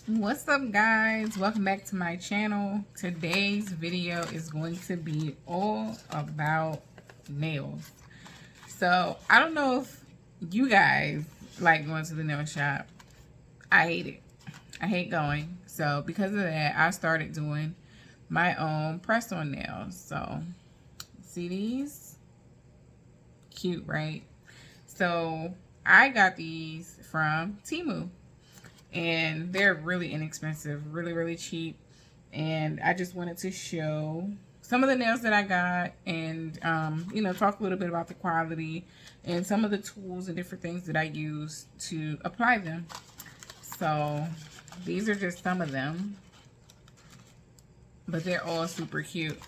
What's up, guys? Welcome back to my channel. Today's video is going to be all about nails. So I don't know if you guys like going to the nail shop. I hate it. I hate going. So because of that, I started doing my own press-on nails. So see these? Cute, right? So I got these from Temu. And they're really inexpensive, really cheap. And I just wanted to show some of the nails that I got and talk a little bit about the quality and some of the tools and different things that I use to apply them. So these are just some of them, but they're all super cute.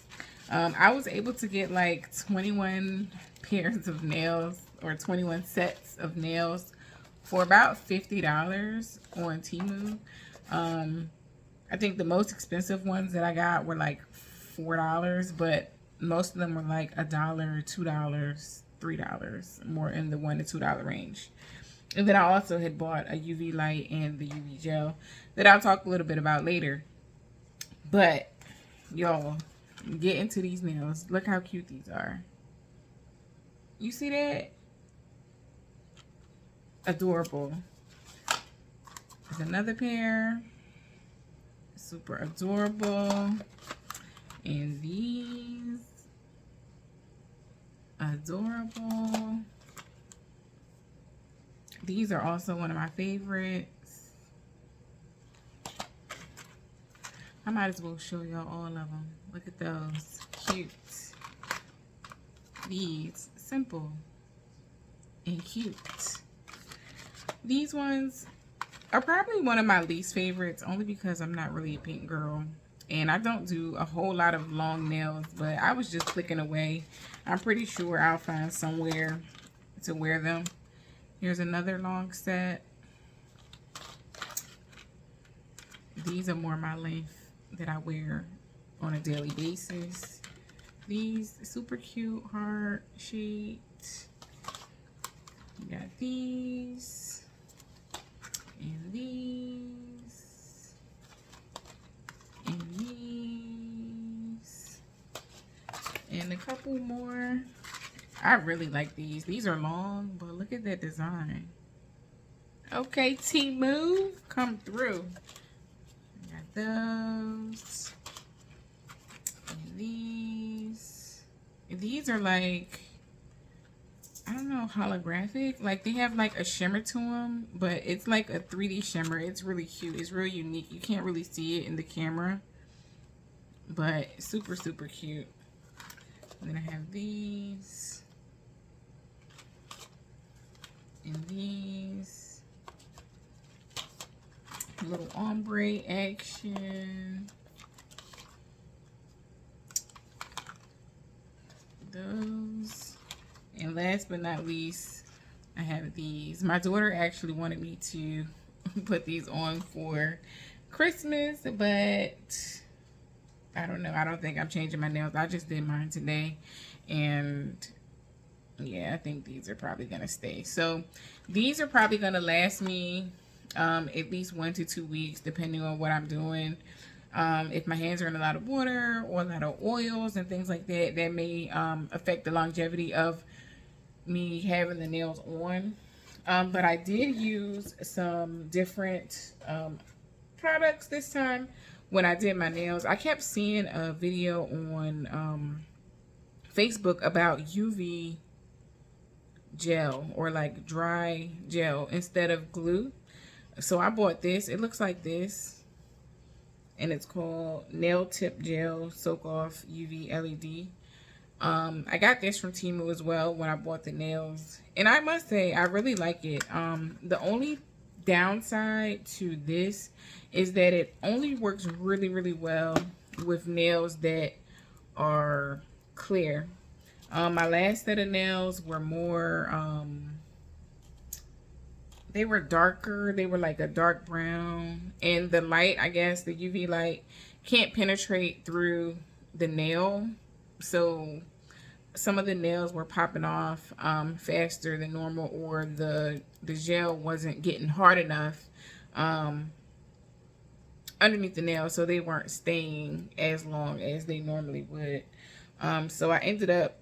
I was able to get like 21 pairs of nails or 21 sets of nails for about $50 on Temu. I think the most expensive ones that I got were like $4, but most of them were like $1, $2, $3, more in the $1 to $2 range. And then I also had bought a UV light and the UV gel that I'll talk a little bit about later. But y'all, get into these nails. Look how cute these are. You see that? Adorable. There's another pair. Super adorable. And these. Adorable. These are also one of my favorites. I might as well show y'all all of them. Look at those. Cute. These. Simple. And cute. These ones are probably one of my least favorites, only because I'm not really a pink girl. And I don't do a whole lot of long nails, but I was just clicking away. I'm pretty sure I'll find somewhere to wear them. Here's another long set. These are more my length that I wear on a daily basis. These super cute heart shaped. We got these. And these. And these. And a couple more. I really like these. These are long, but look at that design. Okay, Temu, come through. Got those. And these. And these are like, I don't know, holographic. Like they have like a shimmer to them, but it's like a 3D shimmer. It's really cute. It's really unique. You can't really see it in the camera, but super cute. And then I have these. And these. Little ombre action. Those. And last but not least, I have these. My daughter actually wanted me to put these on for Christmas, but I don't know. I don't think I'm changing my nails. I just did mine today. And yeah, I think these are probably going to stay. So these are probably going to last me at least 1 to 2 weeks, depending on what I'm doing. If my hands are in a lot of water or a lot of oils and things like that, that may affect the longevity of me having the nails on. But I did use some different products this time when I did my nails. I kept seeing a video on Facebook about UV gel or like dry gel instead of glue. So I bought this. It looks like this. And it's called Nail Tip Gel Soak Off UV LED. I got this from Temu as well when I bought the nails. And I must say, I really like it. The only downside to this is that it only works really well with nails that are clear. My last set of nails were more, they were darker. They were like a dark brown. And the light, I guess, the UV light can't penetrate through the nail. So some of the nails were popping off faster than normal, or the gel wasn't getting hard enough underneath the nail, so they weren't staying as long as they normally would. So I ended up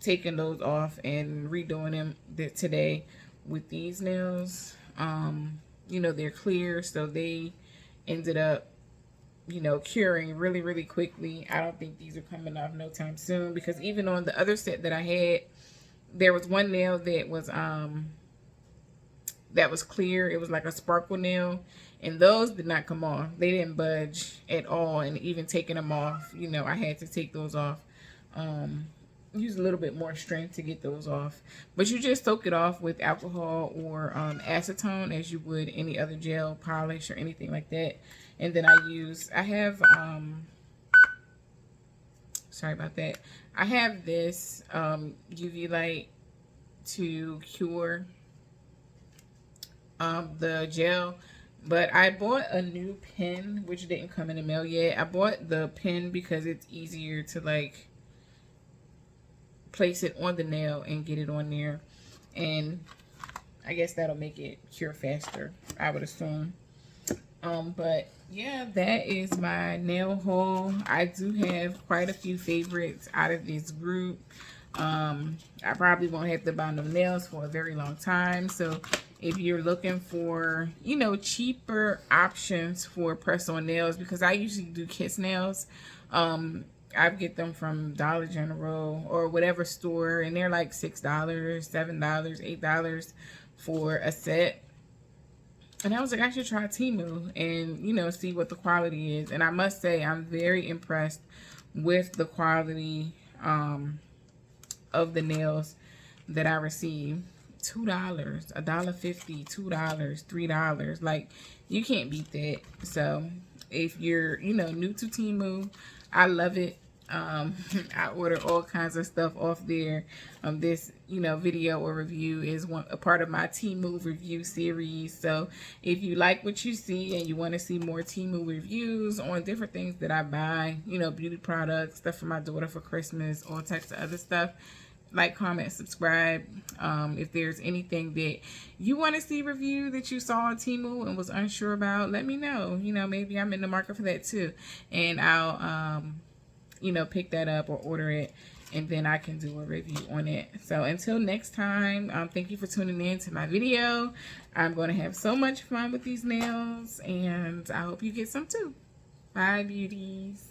taking those off and redoing them today with these nails. You know, they're clear, so they ended up, you know, curing really, really quickly. I don't think these are coming off no time soon, because even on the other set that I had, there was one nail that was clear. It was like a sparkle nail, and those did not come off. They didn't budge at all, and even taking them off, you know, I had to take those off. Use a little bit more strength to get those off, but you just soak it off with alcohol or acetone as you would any other gel polish or anything like that. And then I have sorry about that, I have this UV light to cure the gel, but I bought a new pen which didn't come in the mail yet. I bought the pen because it's easier to like place it on the nail and get it on there, and I guess that'll make it cure faster, I would assume. But yeah, that is my nail haul. I do have quite a few favorites out of this group. I probably won't have to buy no nails for a very long time, so if you're looking for, you know, cheaper options for press-on nails, because I usually do kiss nails, I get them from Dollar General or whatever store, and they're like $6, $7, $8 for a set. And I was like, I should try Temu and, you know, see what the quality is. And I must say, I'm very impressed with the quality of the nails that I received. $2, $1.50, $2, $3. Like, you can't beat that. So if you're, you know, new to Temu, I love it. I order all kinds of stuff off there. This, you know, video or review is a part of my Temu review series. So if you like what you see and you want to see more Temu reviews on different things that I buy, you know, beauty products, stuff for my daughter for Christmas, all types of other stuff, like, comment, subscribe. If there's anything that you want to see reviewed that you saw on Temu and was unsure about, let me know. You know, maybe I'm in the market for that too, and I'll you know, pick that up or order it, and then I can do a review on it. So until next time, thank you for tuning in to my video. I'm going to have so much fun with these nails, and I hope you get some too. Bye, beauties.